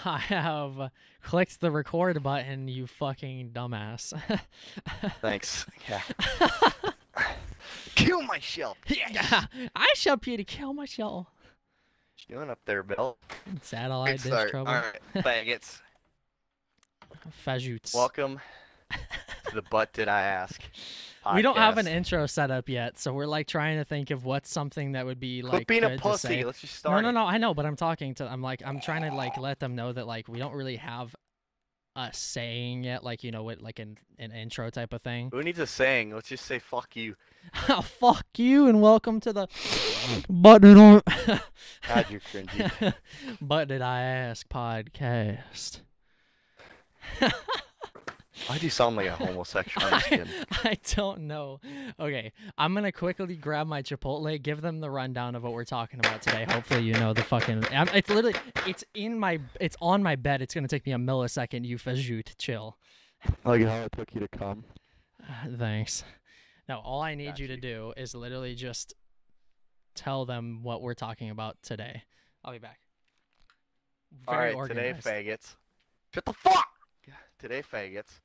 I have clicked the record button, you fucking dumbass. Thanks. Yeah. Kill myself. Yeah, Yes. I shall be to kill myself. What you doing up there, Bill? Satellite Great dish start. All trouble. right, faggots. Fajoots. Welcome to the But Did I Ask We don't have an podcast. intro set up yet, so we're like trying to think of what's something that would be Quit like being a good to pussy. say. Let's just No, start no, it. no. I know, but I'm trying to like let them know that like we don't really have a saying yet, like what, like an intro type of thing. Who needs a saying? Let's just say fuck you. Fuck you and welcome to the But Did I God, you're cringy. But Did I Ask podcast. Why do you sound like a homosexual? I'm just kidding. I don't know. Okay, I'm gonna quickly grab my Chipotle, give them the rundown of what we're talking about today. Hopefully, you know the fucking. It's literally, it's on my bed. It's gonna take me a millisecond. You fajut, chill. Like how it took you to come. Thanks. Now, all I need Got you to you. do is literally just tell them what we're talking about today. I'll be back. All Very right, organized. today, faggots. Shut the fuck. Today, faggots.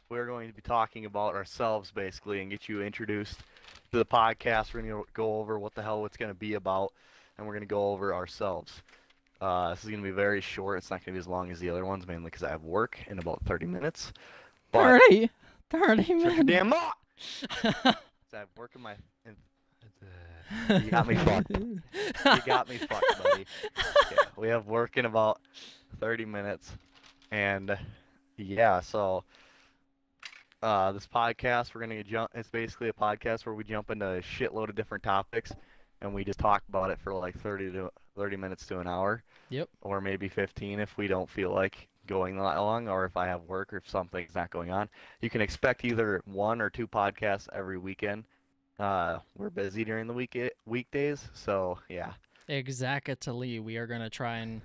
We're going to be talking about ourselves basically and get you introduced to the podcast. We're going to go over what the hell it's going to be about, and we're going to go over ourselves. This is going to be very short. It's not going to be as long as the other ones, mainly because I have work in about 30 minutes. But 30 shut your minutes. damn mouth! I have work in my. You got me fucked. You got me fucked, buddy. Yeah, we have work in about 30 minutes, and yeah, so. This podcast, we're gonna jump. It's basically a podcast where we jump into a shitload of different topics, and we just talk about it for like 30 minutes to an hour, Yep. or maybe 15 if we don't feel like going that long, or if I have work or if something's not going on. You can expect either one or two podcasts every weekend. We're busy during the weekdays, so yeah. Exactly. We are gonna try and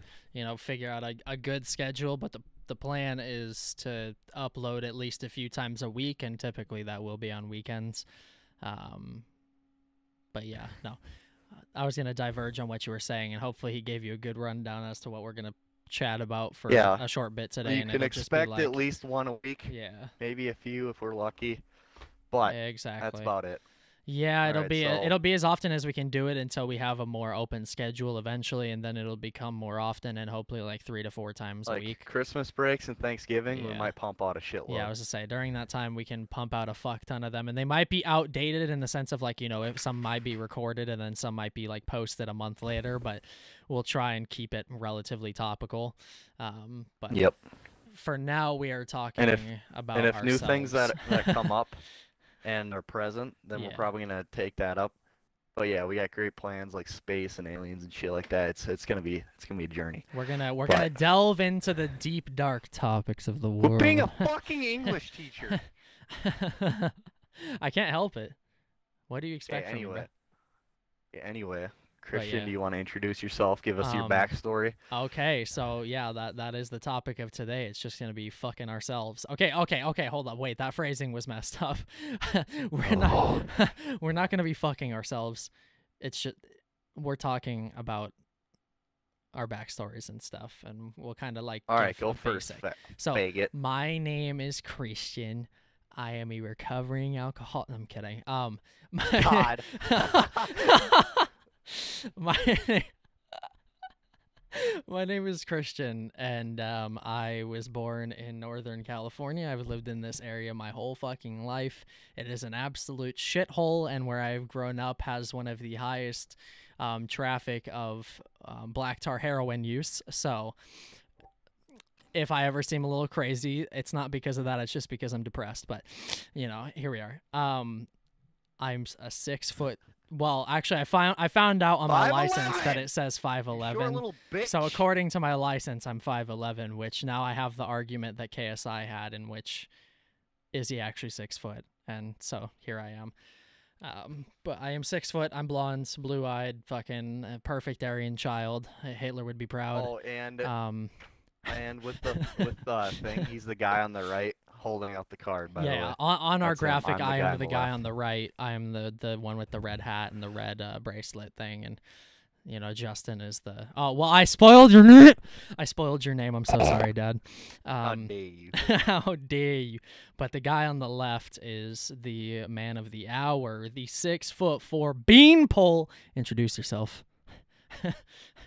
figure out a good schedule, but the plan is to upload at least a few times a week, and typically that will be on weekends. But yeah, no, I was gonna diverge on what you were saying, and hopefully he gave you a good rundown as to what we're gonna chat about for Yeah. a short bit today. You And can it'll just be expect like, at least one a week, yeah, maybe a few if we're lucky, but that's exactly. about it. Yeah, Alright, so it'll be as often as we can do it until we have a more open schedule eventually, and then it'll become more often and hopefully like 3 to 4 times a like week. Christmas breaks and Thanksgiving, we Yeah. might pump out a shitload. Yeah, I was to say during that time we can pump out a fuck ton of them, and they might be outdated in the sense of like if some might be recorded and then some might be like posted a month later, but we'll try and keep it relatively topical. But Yep. for now we are talking about And if ourselves. new things that come up and are present, then we're Yeah. probably gonna take that up. But yeah, we got great plans like space and aliens and shit like that. It's gonna be a journey. We're gonna But- delve into the deep dark topics of the We're world. being a fucking English teacher. I can't help it. What do you Okay, expect from me? anyway. Anyway, Christian, yeah. do you want to introduce yourself? Give us your Um, backstory. Okay, so yeah, that is the topic of today. It's just gonna be fucking ourselves. Okay, hold up, wait, that phrasing was messed up. We're not gonna be fucking ourselves. It's just we're talking about our backstories and stuff, and we'll kind of like All right, give go a first. basic. So Faggot. my name is Christian. I am a recovering alcoholic. I'm kidding. God. my my name is Christian, and I was born in Northern California. I've lived in this area my whole fucking life. It is an absolute shithole, and where I've grown up has one of the highest traffic of black tar heroin use. So if I ever seem a little crazy, it's not because of that. It's just because I'm depressed. But here we are. I'm a 6 foot. Well, actually, I found out on my 5'11"! license that it says Short 5'11". little bitch. So according to my license, I'm 5'11", which now I have the argument that KSI had, in which is he actually 6 foot? And so here I am. But I am 6 foot. I'm blonde, blue-eyed, fucking perfect Aryan child. Hitler would be proud. Oh, and with the thing, he's the guy on the right holding up the card. By the Yeah, way, on our That's him. graphic, I'm the I guy am on the the guy left. on the right. I am the one with the red hat and the red bracelet thing, and You know, Justin is the. Oh well, I spoiled your name. I spoiled your name. I'm so sorry, Dad. How dare you? How dare you? But the guy on the left is the man of the hour, the 6'4" beanpole. Introduce yourself.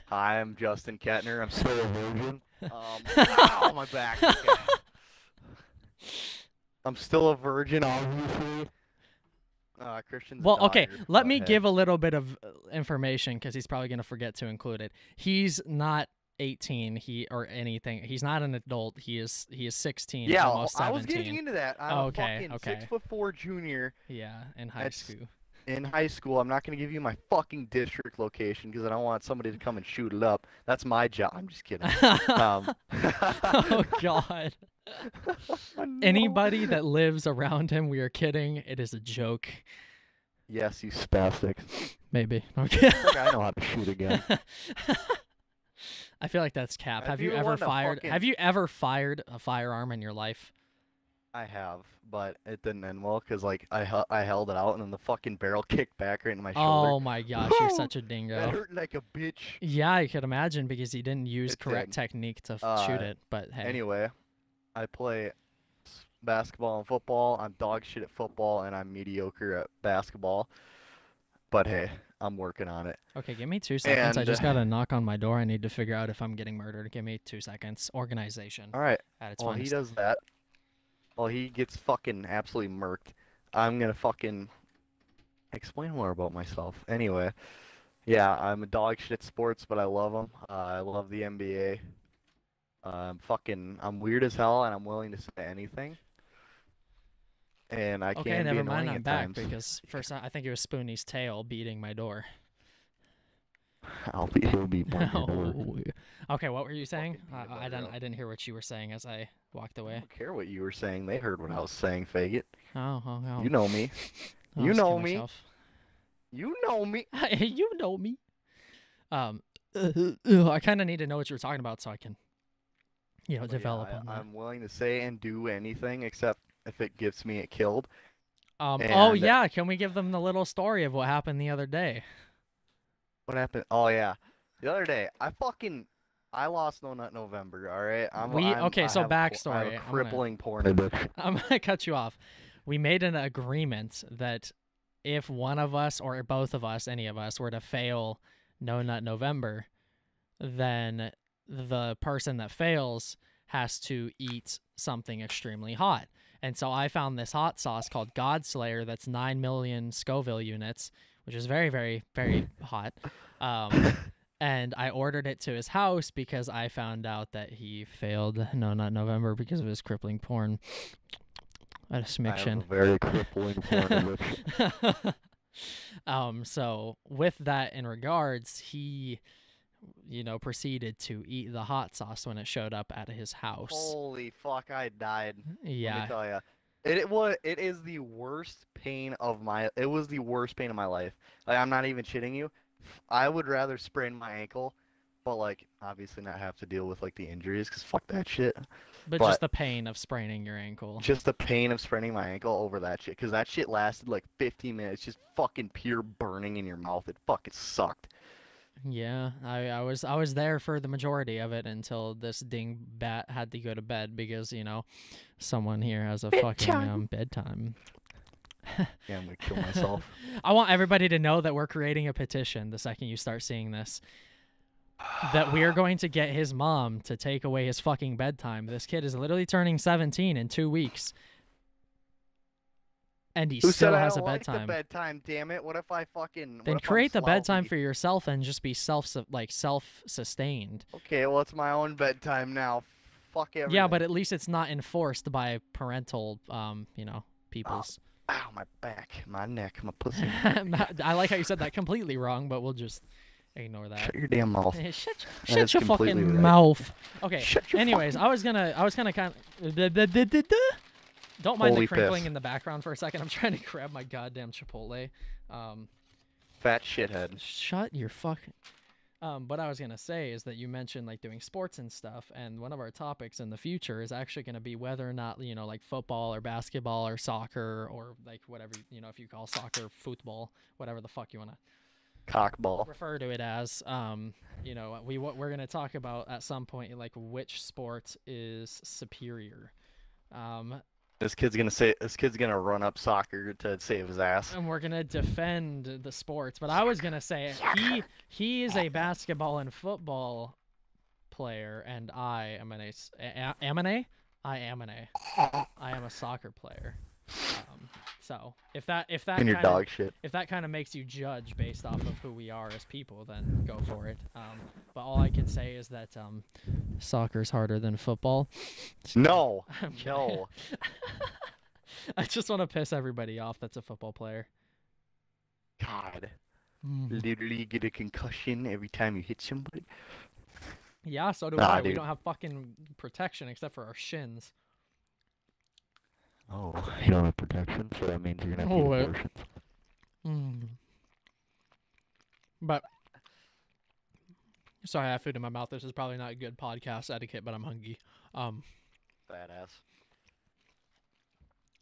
Hi, I'm Justin Kettner. I'm still a virgin. Ow, my back. Okay. I'm still a virgin, obviously. Christian's a Well, okay, Dodger, let but me hey. give a little bit of information because he's probably going to forget to include it. He's not 18 or anything. He's not an adult. He is 16, Yeah, almost 17. I was getting into that. I'm a fucking okay. 6'4" junior. Yeah, in high school. In high school, I'm not going to give you my fucking district location because I don't want somebody to come and shoot it up. That's my job. I'm just kidding. Oh, God. No. Anybody that lives around him, we are kidding. It is a joke. Yes, you spastics. Maybe. Okay. I know how to shoot again. I feel like that's cap. If Have you you ever want to fired? fucking- Have you ever fired a firearm in your life? I have, but it didn't end well because like I held it out and then the fucking barrel kicked back right into my shoulder. Oh my gosh, you're such a That dingo. hurt like a bitch. Yeah, I could imagine because you didn't use It correct did. technique to shoot it. But hey, Anyway, I play basketball and football. I'm dog shit at football and I'm mediocre at basketball. But hey, I'm working on it. okay, give me 2 seconds. I And, just got a knock on my door. I need to figure out if I'm getting murdered. Give me 2 seconds. Organization All right. at its While he finest. does that, while he gets fucking absolutely murked, I'm gonna fucking explain more about myself. Anyway, yeah, I'm a dog shit at sports, but I love them. I love the NBA. I'm weird as hell, and I'm willing to say anything. And I Okay, can be never mind. annoying I'm at back times. because first I think it was Spoonie's tail beating my door. He'll be born your door. Oh. Okay, what were you saying? Fucking I didn't hear what you were saying as I walked I away. don't care what you were saying. They heard what I was saying, faggot. Oh. You know me. I'll You just kill know me. myself. You know me. You know me. I kind of need to know what you were talking about so I can, But develop yeah, on that. I'm willing to say and do anything except if it gets me it killed. Oh and- yeah, can we give them the little story of what happened the other day? What happened? Oh yeah, the other day I lost No Nut November. All right. So I have backstory. a crippling porn addiction. I'm gonna cut you off. We made an agreement that if one of us or both of us, any of us, were to fail No Nut November, then the person that fails has to eat something extremely hot. And so I found this hot sauce called Godslayer that's 9 million Scoville units, which is very, very, very hot. And I ordered it to his house because I found out that he failed No Nut November because of his crippling porn. At a I have smiction. a very crippling porn addiction. So with that in regards, he, proceeded to eat the hot sauce when it showed up at his house. Holy fuck! I died. Let me Yeah. tell you. It is the worst pain of my. It was the worst pain of my life. Like, I'm not even shitting you. I would rather sprain my ankle, but like obviously not have to deal with like the injuries, cause fuck that shit. But just the pain of spraining your ankle. Just the pain of spraining my ankle over that shit, cause that shit lasted like 15 minutes, just fucking pure burning in your mouth. It fucking sucked. Yeah, I was there for the majority of it until this dingbat had to go to bed because someone here has a fucking bedtime. Yeah, I'm gonna kill myself. I want everybody to know that we're creating a petition the second you start seeing this. That we are going to get his mom to take away his fucking bedtime. This kid is literally turning 17 in 2 weeks. And he Who still said has I a don't like bedtime. the bedtime? Damn it! What if I fucking? Then what if I'm create the bedtime sloppy? for yourself and just be self-sustained. Okay, well it's my own bedtime now. Fuck everything. Yeah, but at least it's not enforced by parental, peoples. Ow, my back, my neck, my pussy. I like how you said that completely wrong, but we'll just ignore that. Shut your damn mouth. Hey, shut That is your completely fucking right. mouth. Okay. Shut your Anyways, I was gonna kind of. Don't mind Holy the crinkling piss. in the background for a second. I'm trying to grab my goddamn Chipotle. Fat shithead. Shut your fucking. What I was gonna say is that you mentioned like doing sports and stuff, and one of our topics in the future is actually gonna be whether or not like football or basketball or soccer or like whatever if you call soccer, football, whatever the fuck you wanna Cockball. refer to it as. You know, we're gonna talk about at some point like which sport is superior. Um, This kid's gonna run up soccer to save his ass. and we're gonna defend the sports. But I was gonna say he is a basketball and football player, and I am I am a soccer player. So if that And your dog shit. if that kind of makes you judge based off of who we are as people, then go for it. But all I can say is that soccer's harder than football. No. I'm kidding. No. I just want to piss everybody off that's a football player. God. Literally get a concussion every time you hit somebody. Yeah, so do Nah, I. We dude. don't have fucking protection except for our shins. Oh, you don't have protection, so that means you're gonna have to get abortions. But sorry, I have food in my mouth. This is probably not good podcast etiquette, but I'm hungry. Badass.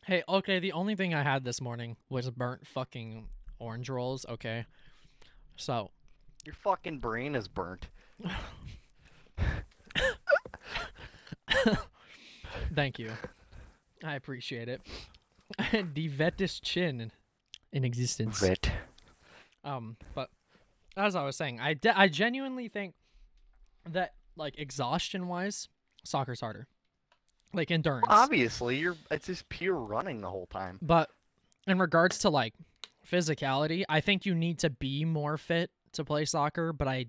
Hey, okay, the only thing I had this morning was burnt fucking orange rolls, okay? So, Your fucking brain is burnt. thank you. I appreciate it. The vettest chin in existence. Vet. But as I was saying, I genuinely think that, like, exhaustion-wise, soccer's harder. Like, endurance. Obviously, it's just pure running the whole time. But in regards to, like, physicality, I think you need to be more fit to play soccer, but I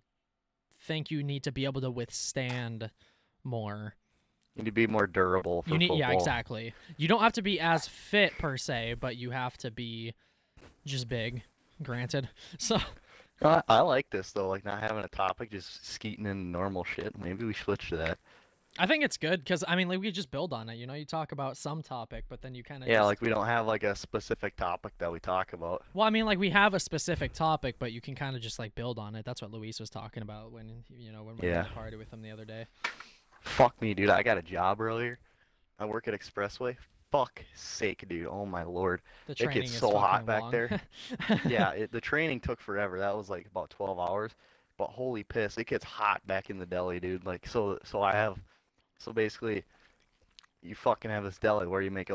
think you need to be able to withstand more. You need to be more durable for football. Yeah, exactly. You don't have to be as fit per se, but you have to be just big, granted. So I like this though, like not having a topic, just skeeting in normal shit. Maybe we switch to that. I think it's good because, I mean, like, we just build on it. You know, you talk about some topic, but then you kind of Like we don't have like a specific topic that we talk about. Well, I mean, like, we have a specific topic, but you can kind of just, like, build on it. That's what Luis was talking about when we were at the party with him the other day. Fuck me, dude. I got a job earlier. I work at Expressway. Fuck sake, dude. Oh my lord. The training It gets is so hot fucking back long. there. Yeah, the training took forever. That was like about 12 hours. But holy piss, it gets hot back in the deli, dude. Like so basically you fucking have this deli where you make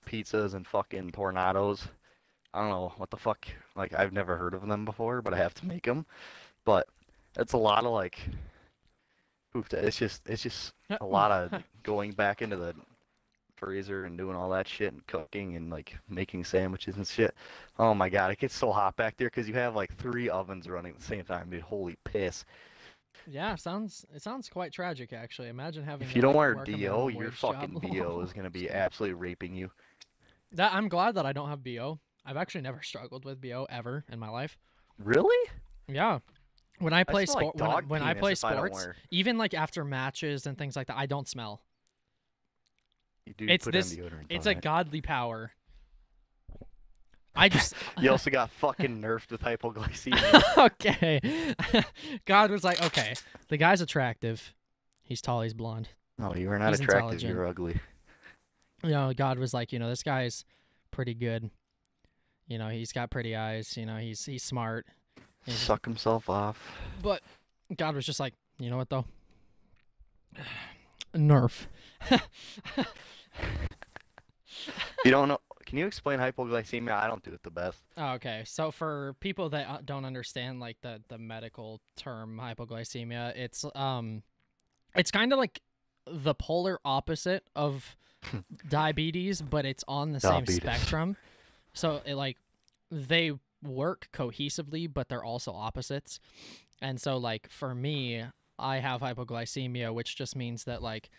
pizzas and fucking tornadoes. I don't know what the fuck. Like I've never heard of them before, but I have to make them. But it's a lot of like it's just a lot of going back into the freezer and doing all that shit and cooking and like making sandwiches and shit. Oh my god, it gets so hot back there because you have like 3 ovens running at the same time, dude. Holy piss. Yeah, it sounds quite tragic, actually. Imagine having. If you don't wear work a DO, minimum your wage fucking job. BO is gonna be absolutely raping you. I'm glad that I don't have BO. I've actually never struggled with BO ever in my life. Really? Yeah. When I play smell like sport, dog when I penis play if I don't sports, wear- even like after matches and things like that, I don't smell. You do It's put this. in deodorant It's on a it. godly power. I just. You also got fucking nerfed with hypoglycemia. Okay. God was like, okay, the guy's attractive. He's tall. He's blonde. No, you are not He's attractive. intelligent. You're ugly. God was like, this guy's pretty good. He's got pretty eyes. He's smart. Suck himself off. But God was just like, you know what though? Nerf. You don't know? Can you explain hypoglycemia? I don't do it the best. Oh, okay, so for people that don't understand like the medical term hypoglycemia, it's kind of like the polar opposite of diabetes, but it's on the same spectrum. So they work cohesively, but they're also opposites. And so like for me, I have hypoglycemia, which just means that like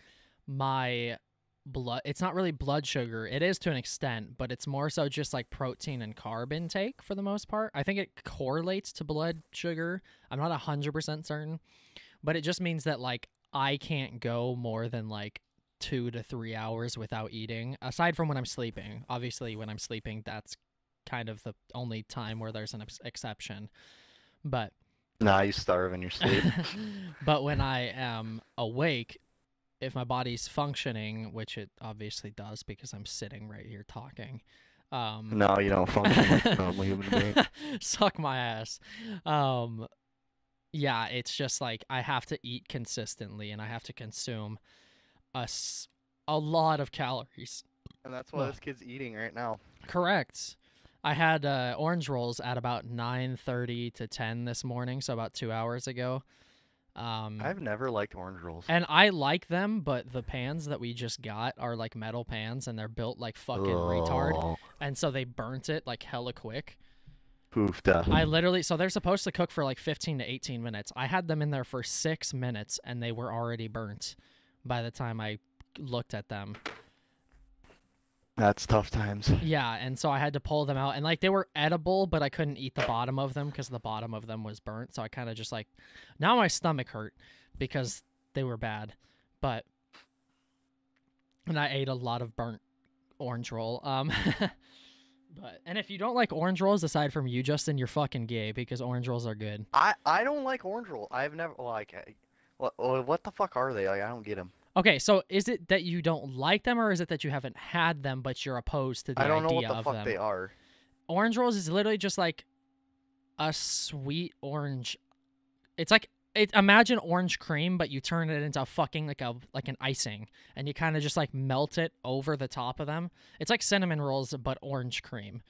my blood, it's not really blood sugar. It is to an extent, but it's more so just like protein and carb intake for the most part. I think it correlates to blood sugar. I'm not 100% certain, but it just means that like I can't go more than like 2 to 3 hours without eating, aside from when I'm sleeping. Obviously, when I'm sleeping, that's kind of the only time where there's an exception. But Nah, you starve in your sleep. but when I am awake, if my body's functioning, which it obviously does because I'm sitting right here talking, No, you don't function like a normal human being. Suck my ass. Um, yeah, it's just like I have to eat consistently and I have to consume a, a lot of calories. And that's what this kid's eating right now. Correct. I had orange rolls at about 9:30 to 10 this morning, so about 2 hours ago. I've never liked orange rolls. And I like them, but the pans that we just got are like metal pans, and they're built like fucking retard, and so they burnt it like hella quick. Poofed. I literally, so they're supposed to cook for like 15 to 18 minutes. I had them in there for 6 minutes, and they were already burnt by the time I looked at them. That's tough times. Yeah, and so I had to pull them out, and like they were edible, but I couldn't eat the bottom of them because the bottom of them was burnt. So I kind of just like, now my stomach hurt because they were bad, and I ate a lot of burnt orange roll. And if you don't like orange rolls, aside from you, Justin, you're fucking gay because orange rolls are good. I don't like orange roll. I've never what the fuck are they? Like I don't get them. Okay, so is it that you don't like them, or is it that you haven't had them but you're opposed to the idea of them? I don't know what the fuck they are. Orange rolls is literally just like a sweet orange. It's like imagine orange cream, but you turn it into fucking like an icing, and you kind of just like melt it over the top of them. It's like cinnamon rolls but orange cream.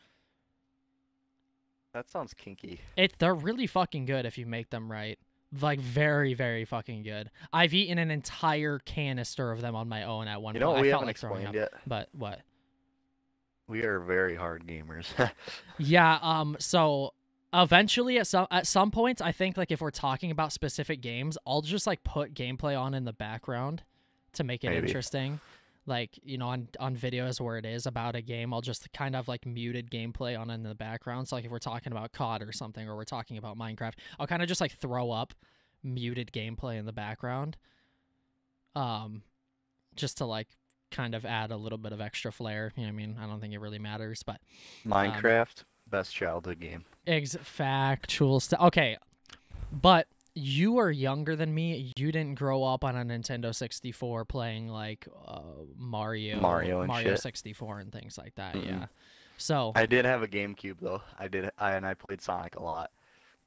That sounds kinky. They're really fucking good if you make them right. Like very, very fucking good. I've eaten an entire canister of them on my own at one point. We I felt haven't like throwing explained up. yet. But what? We are very hard gamers. Yeah. So eventually, at some points, I think like if we're talking about specific games, I'll just like put gameplay on in the background to make it interesting. Like, you know, on videos where it is about a game, I'll just kind of like muted gameplay on in the background. So like if we're talking about COD or something, or we're talking about Minecraft, I'll kind of just like throw up muted gameplay in the background. Just to like kind of add a little bit of extra flair. You know what I mean? I don't think it really matters, but Minecraft, best childhood game. Factual stuff. Okay, but you are younger than me. You didn't grow up on a Nintendo 64 playing like Mario 64 and things like that. Yeah. So I did have a GameCube though. And I played Sonic a lot.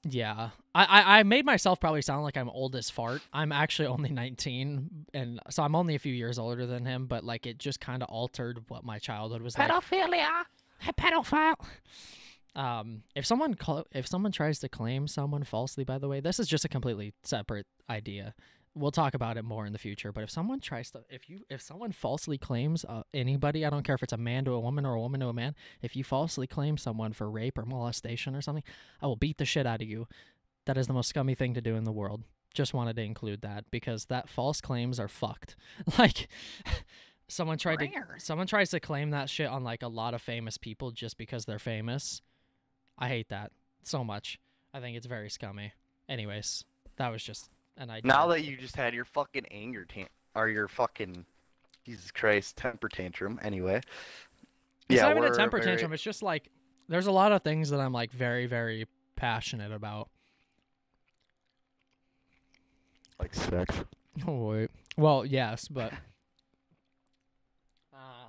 Yeah. I made myself probably sound like I'm old as fart. I'm actually only 19, and so I'm only a few years older than him, but like it just kind of altered what my childhood was like. Pedophilia. Pedophile. If someone tries to claim someone falsely, by the way, this is just a completely separate idea. We'll talk about it more in the future, but if someone falsely claims anybody, I don't care if it's a man to a woman or a woman to a man, if you falsely claim someone for rape or molestation or something, I will beat the shit out of you. That is the most scummy thing to do in the world. Just wanted to include that because that false claims are fucked. Like someone tries to claim that shit on like a lot of famous people just because they're famous. I hate that so much. I think it's very scummy. Anyways, that was just an idea. Now that you just had your fucking your fucking Jesus Christ temper tantrum. Anyway, it's not even a temper tantrum. It's just like there's a lot of things that I'm like very, very passionate about. Like sex. Oh wait. Well, yes, but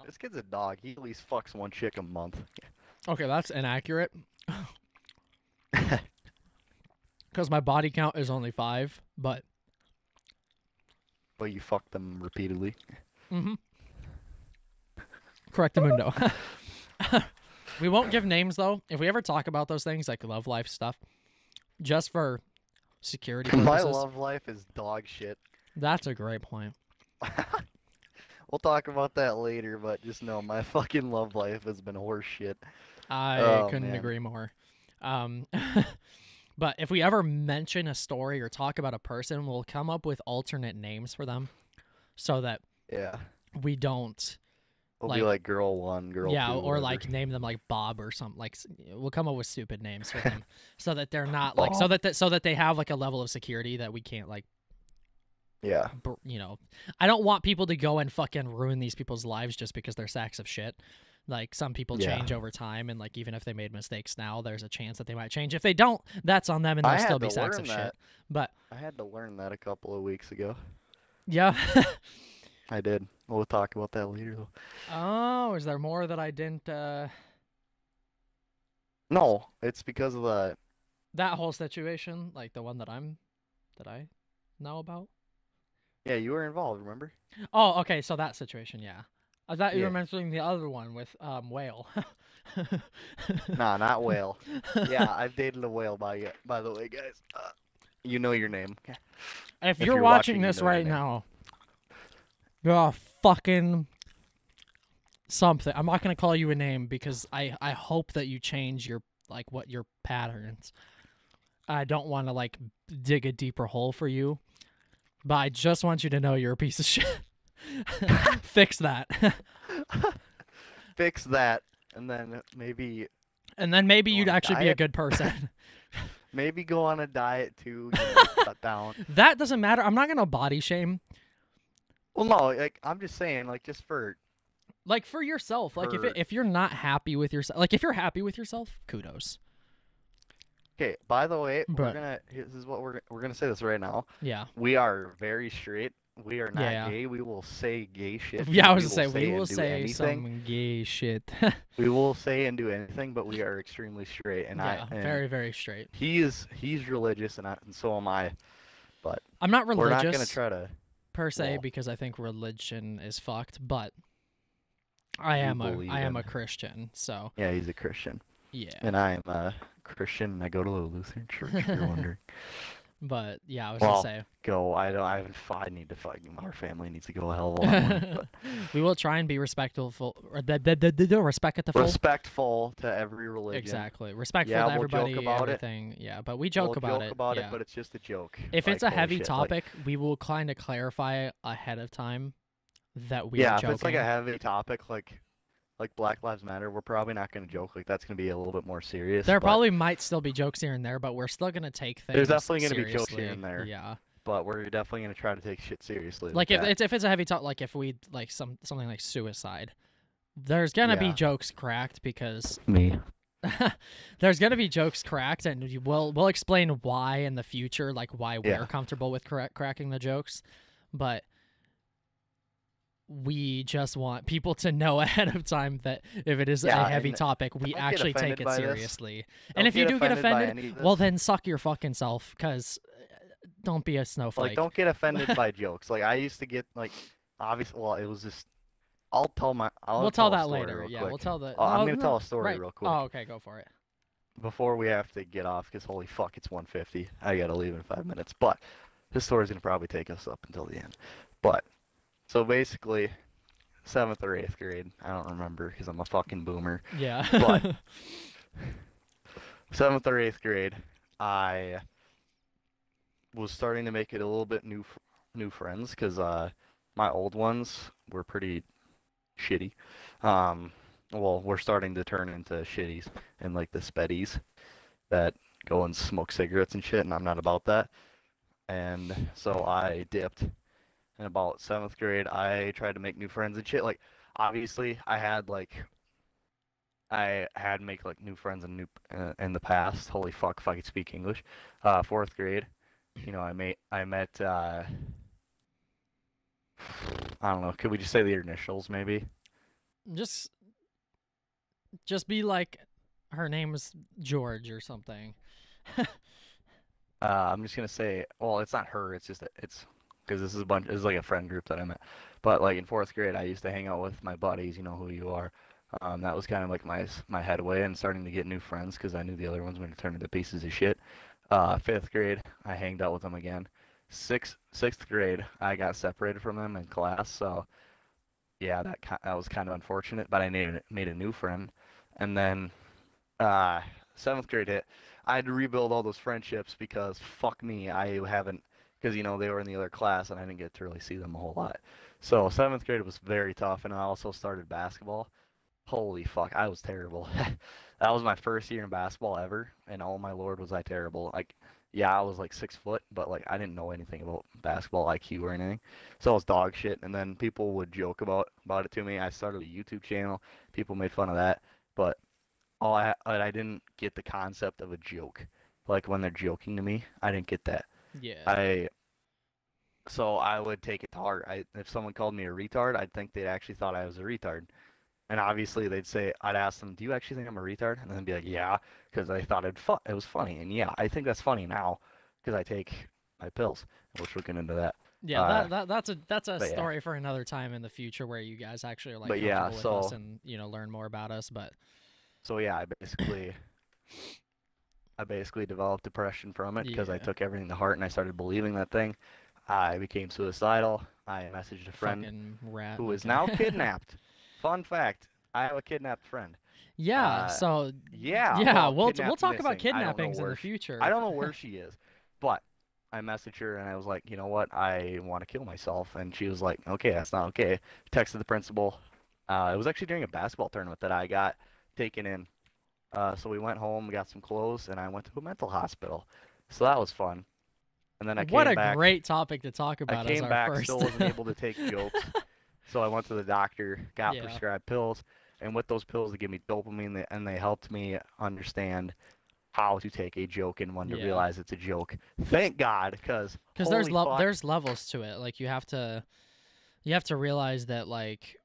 this kid's a dog. He at least fucks one chick a month. Okay, that's inaccurate. Because my body count is only 5, but... Well, you fuck them repeatedly. Mm-hmm. Correctamundo. We won't give names, though. If we ever talk about those things, like love life stuff, just for security purposes... My love life is dog shit. That's a great point. We'll talk about that later, but just know my fucking love life has been horse shit. I couldn't agree more. But if we ever mention a story or talk about a person, we'll come up with alternate names for them so that we don't... We'll be like girl 1, girl 2. Yeah, or whatever. like name them like Bob or something. Like we'll come up with stupid names for them so that they're not like so that they have like a level of security that we can't like. Yeah. You know, I don't want people to go and fucking ruin these people's lives just because they're sacks of shit. Like some people change over time, and like even if they made mistakes now, there's a chance that they might change. If they don't, that's on them, and they'll still be sacks of shit. But I had to learn that a couple of weeks ago. Yeah. I did. We'll talk about that later, though. Oh, is there more that I didn't No, it's because of the. That whole situation, like the one that I know about. Yeah, you were involved. Remember? Oh, okay, so that situation, yeah. I thought you were Yeah. mentioning the other one with whale. Nah, not whale. Yeah, I've dated a whale by the way, guys. You know your name. If If you're you're watching watching, you this know your right name. now, you're a fucking something. I'm not gonna call you a name because I hope that you change your like what your patterns. I don't want to like dig a deeper hole for you, but I just want you to know you're a piece of shit. Fix that. Fix that, and then maybe And then maybe go you'd on a actually be a diet. good person. Maybe go on a diet too. You know, cut down. That doesn't matter. I'm not gonna body shame. Well, no, like I'm just saying, like just Like for yourself. Like for. if you're not happy with yourself, like if you're happy with yourself, kudos. Okay. By the way, But This is what we're gonna say this right now. yeah, We are very straight. We are not yeah, gay. We will say gay shit. yeah. I was We gonna will say we say will and do say anything. some gay shit. We will say and do anything, but we are extremely straight. And Yeah, very very straight. he's religious, and so am I. But I'm not we're not gonna religious try to. per se Well, because I think religion is fucked, but you believe I am in. a Christian, so Yeah, he's a Christian, yeah. and I am a Christian. And I go to the Lutheran church. If you're wondering. But yeah, I was gonna Well, say go. I don't. I need to fucking. Our family needs to go a hell of a lot more. But we will try and be respectful, respectful. respectful to every religion. Exactly, respectful Yeah, to we'll everybody, joke about it. everything. Yeah, but we joke We'll about joke it. about it, Yeah, but it's just a joke. if it's Like, a holy heavy shit. topic, we will kind of clarify ahead of time that we are Yeah, if joking. it's like a heavy topic, like Black Lives Matter, we're probably not gonna joke. Like that's gonna be a little bit more serious. There But probably might still be jokes here and there, but we're still gonna take things there's definitely gonna be jokes seriously. here and there. Yeah. But we're definitely gonna try to take shit seriously. Like With that. if it's a heavy topic, like if we like something like suicide, there's gonna be Yeah. jokes cracked because Me. there's gonna be jokes cracked, and we'll explain why in the future, like why we're Yeah. comfortable with cracking the jokes, but we just want people to know ahead of time that if it is Yeah, a heavy and topic, we don't get actually take offended it by this. seriously. Don't And if you get do get by offended, any of well this. then suck your fucking self, cause don't be a Like, snowflake. don't get offended by jokes. Like I used to get like, obviously. Well, it was just. I'll tell We'll tell a that story later. real Yeah, quick. we'll tell the. I'm No, gonna no, tell a story right. real quick. Oh, okay, go for it. Before we have to get off, because holy fuck, it's 1:50. I gotta leave in 5 minutes. But this story's gonna probably take us up until the end. But so basically, 7th or 8th grade, I don't remember because I'm a fucking boomer. Yeah. But 7th or 8th grade, I was starting to make it a little bit new friends because my old ones were pretty shitty. Well, we're starting to turn into shitties and like the speddies that go and smoke cigarettes and shit, and I'm not about that. And so I dipped. In about 7th grade, I tried to make new friends and shit. Like, obviously, I had make like new friends in the past. Holy fuck, if I could speak English. 4th grade, I met I don't know. Could we just say the initials maybe? just just be like her name was George or something. I'm just gonna say, well, it's not her. It's just it's because this is like a friend group that I met. But like in 4th grade, I used to hang out with my buddies. You know who you are. That was kind of like my headway and starting to get new friends because I knew the other ones were gonna turn into pieces of shit. 5th grade, I hanged out with them again. Sixth grade, I got separated from them in class. So yeah, that was kind of unfortunate. But I made a new friend, and then 7th grade hit. I had to rebuild all those friendships because fuck me, I haven't, because they were in the other class and I didn't get to really see them a whole lot. So 7th grade was very tough, and I also started basketball. Holy fuck, I was terrible. That was my first year in basketball ever, and oh my lord, was I terrible. Like, yeah, I was like 6 foot, but like I didn't know anything about basketball IQ or anything. So I was dog shit, and then people would joke about it to me. I started a YouTube channel. People made fun of that, but I didn't get the concept of a joke. Like when they're joking to me, I didn't get that. Yeah. I So I would take it to heart. If someone called me a retard, I'd think they actually thought I was a retard. And obviously they'd say, I'd ask them, do you actually think I'm a retard? And then they'd be like, yeah, because I thought it was funny. And yeah, I think that's funny now because I take my pills, which we'll get into that. Yeah, that's a But yeah, story for another time in the future where you guys actually are like but yeah, comfortable with us and learn more about us. But so yeah, I basically developed depression from it because I yeah, took everything to heart and I started believing that thing. I became suicidal. I messaged a friend fucking rat. who is Okay. now kidnapped. Fun fact, I have a kidnapped friend. Yeah. Uh, So yeah, yeah, well, we'll kidnapped talk about missing. I don't know kidnappings in where the future. I don't know where she is, but I messaged her and I was like, you know what? I want to kill myself. And she was like, okay, that's not okay. Texted the principal. It was actually during a basketball tournament that I got taken in. So we went home, got some clothes, and I went to a mental hospital. So that was fun. And then I What came a back. great topic to talk I about as came our back, first. still wasn't able to take jokes. So I went to the doctor, got Yeah. prescribed pills, and with those pills, they give me dopamine, and they helped me understand how to take a joke and when to Yeah. realize it's a joke. Thank God, because Because holy fuck. there's levels to it. Like you have to realize that like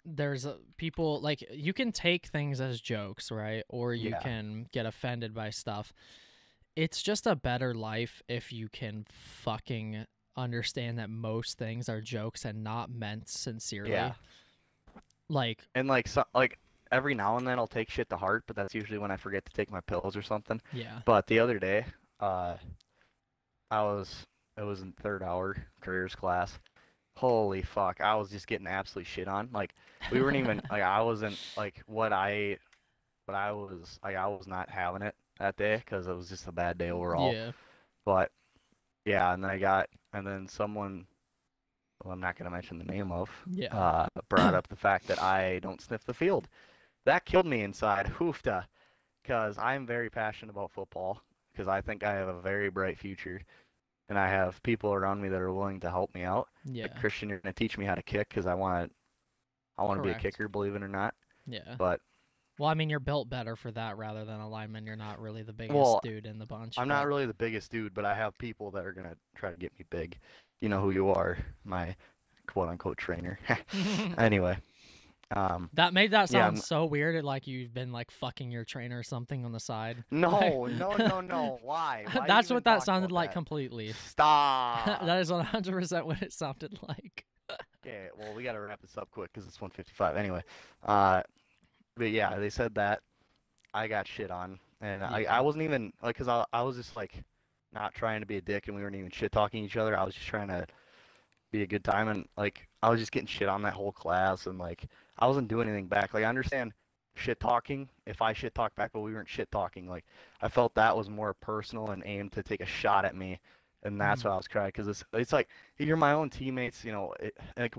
there's people like you can take things as jokes, right? Or you Yeah, can get offended by stuff. It's just a better life if you can fucking understand that most things are jokes and not meant sincerely. yeah. Like, And like every now and then I'll take shit to heart, but that's usually when I forget to take my pills or something. yeah. But the other day, uh, I was it was in third hour careers class. Holy fuck, I was just getting absolutely shit on. Like we weren't even like I wasn't like what I was like I was not having it that day because it was just a bad day overall. Yeah. But yeah, and then someone who I'm not gonna mention the name of Yeah. brought up the fact that I don't sniff the field. That killed me inside. Hoofta, because I'm very passionate about football because I think I have a very bright future and I have people around me that are willing to help me out. Like Yeah. Christian, you're gonna teach me how to kick because I want to be a Correct. kicker, believe it or not. Yeah. But Well, I mean, you're built better for that rather than a lineman. You're not really the biggest well, dude in the bunch, I'm not but really the biggest dude, but I have people that are gonna try to get me big. You know who you are, my quote unquote trainer. Anyway, that made that yeah, sound so weird. Like you've been like fucking your trainer or something on the side. no, no, no, no. Why? Why That's even what that talk sounded about like that? completely. Stop. That is 100% what it sounded like. Okay, well, we gotta wrap this up quick because it's 1:55. Anyway, uh, but yeah, they said that I got shit on, and I Yeah. wasn't even like, cause I was just like not trying to be a dick, and we weren't even shit talking each other. I was just trying to be a good time, and like I was just getting shit on that whole class, and like I wasn't doing anything back. Like I understand shit talking if I shit talk back, but we weren't shit talking. Like I felt that was more personal and aimed to take a shot at me, and that's Mm. why I was crying because it's like you're my own teammates, you know. Like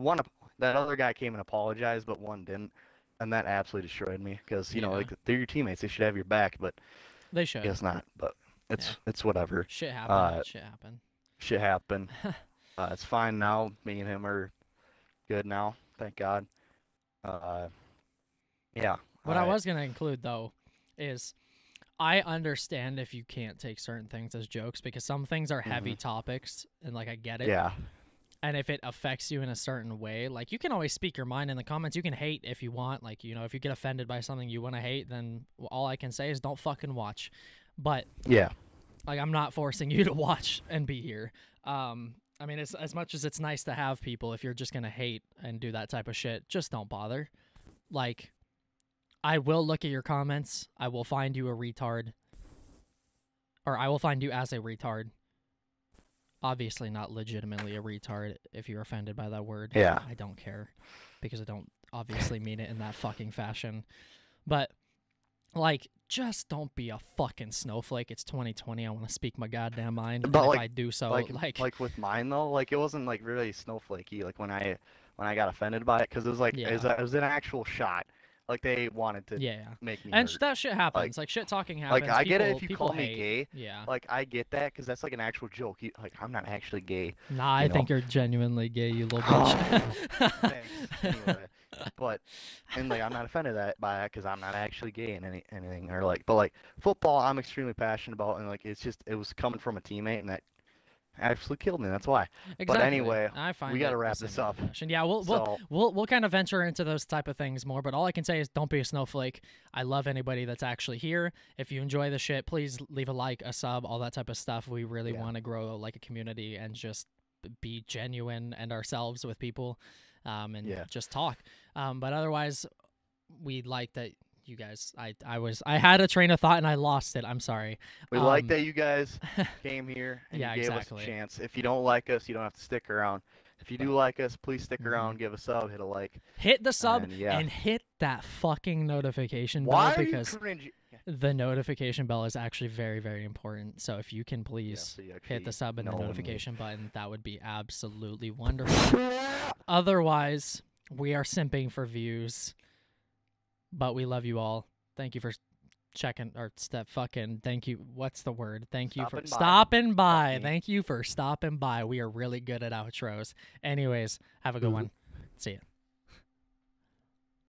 that other guy came and apologized, but one didn't, and that absolutely destroyed me because you know Yeah. like they're your teammates, they should have your back, but They I should. guess not. But Yeah. it's whatever. Shit happened. Uh, Shit happened. shit happened. It's fine now. Me and him are good now, thank God. Uh, yeah, What I was gonna include though is I understand if you can't take certain things as jokes because some things are heavy mhm, topics and like I get it. yeah, And if it affects you in a certain way, like you can always speak your mind in the comments. You can hate if you want. Like, if you get offended by something you want to hate, then all I can say is don't fucking watch. But yeah, like I'm not forcing you to watch and be here. I mean, as much as it's nice to have people, if you're just gonna hate and do that type of shit, just don't bother. Like, I will look at your comments. I will find you a retard, or I will find you as a retard. Obviously, not legitimately a retard. If you're offended by that word, yeah, I don't care because I don't obviously mean it in that fucking fashion. But like, just don't be a fucking snowflake. It's 2020. I want to speak my goddamn mind. but And if like I do so, like with mine though, like it wasn't like really snowflakey. Like when I got offended by it, because it was like yeah, it was an actual shot. Like they wanted to yeah. make me And hurt. that shit happens. Like Like shit talking happens. I get it People if you people call me hate. gay. Yeah. Like I get that because that's like an actual joke. Like I'm not actually gay, Nah, you I know. think you're genuinely gay, you little Thanks. bitch. Anyway, but and like I'm not offended by that because I'm not actually gay in anything or like. But like football, I'm extremely passionate about, and like it was coming from a teammate, and that absolutely killed me. That's why. Exactly. But anyway, I find we got to it wrap the this same up. fashion. Yeah, we'll So, we'll kind of venture into those type of things more. But all I can say is don't be a snowflake. I love anybody that's actually here. If you enjoy the shit, please leave a like, a sub, all that type of stuff. We really Yeah. want to grow like a community and just be genuine and ourselves with people, and Yeah. just talk. But otherwise, we like that. You guys, I had a train of thought and I lost it. I'm sorry. we like that you guys came here and Yeah, you gave exactly. us a chance. If you don't like us, you don't have to stick around. If you do like us, please stick around, give a sub, hit a like. Hit the sub And, yeah. and hit that fucking notification Why bell are you because cringy? the notification bell is actually very, very important. So if you can Yeah, please so you hit actually the sub and the know when we- notification button, that would be absolutely wonderful. Otherwise, we are simping for views, but we love you all. Thank you for checking or thank you. What's the word? Thank you for Stopping by. stopping by. Fuck me. Thank you for stopping by. We are really good at outros. Anyways, have a good one. See ya.